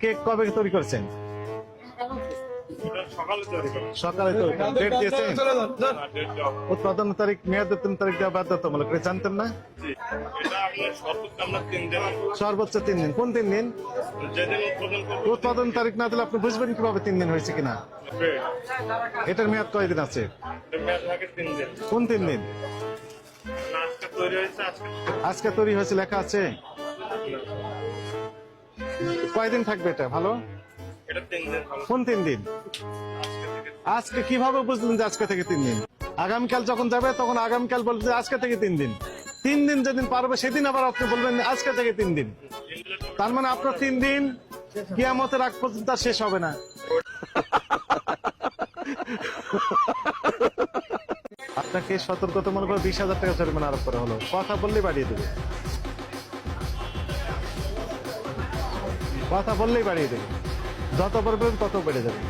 Cake কবে তৈরি করছেন? সকালে তৈরি করেন। ডেট দিয়েছেন? উৎপাদন তারিখ, মেয়াদোত্তীর্ণ তারিখ দেওয়া বাধ্যতামূলক, এটা জানতেন না? সর্বোচ্চ 3 দিন। কোন 3 দিন? উৎপাদন তারিখ না দিলে আপনি বুঝবেন কিভাবে 3 দিন হয়েছে কিনা? এটার মেয়াদ কয়দিন আছে? কোন 3 দিন? আজকে তৈরি হয়েছে লেখা আছে। কয়দিন থাকবে এটা ভালো? কোন 3 দিন? আজকে কিভাবে বুঝলেন যে আজকে থেকে 3 দিন? আগামীকাল যখন যাবে তখন আগামীকাল বলবে যে আজকে থেকে 3 দিন। 3 দিন যেদিন পারবে সেদিন আবার আপনি বলবেন আজকে থেকে 3 দিন। তার মানে আপনার 3 দিন কিয়ামতের আগ পর্যন্ত আর শেষ হবে না। আপনাকে সতর্কতামূলক 20,000 টাকা জরিমানা আরোপ করা হলো। কথা বললেই বাড়িয়ে দেবে, কথা বললেই বাড়িয়ে দেবে। যত বলবেন তত বেড়ে যাবে।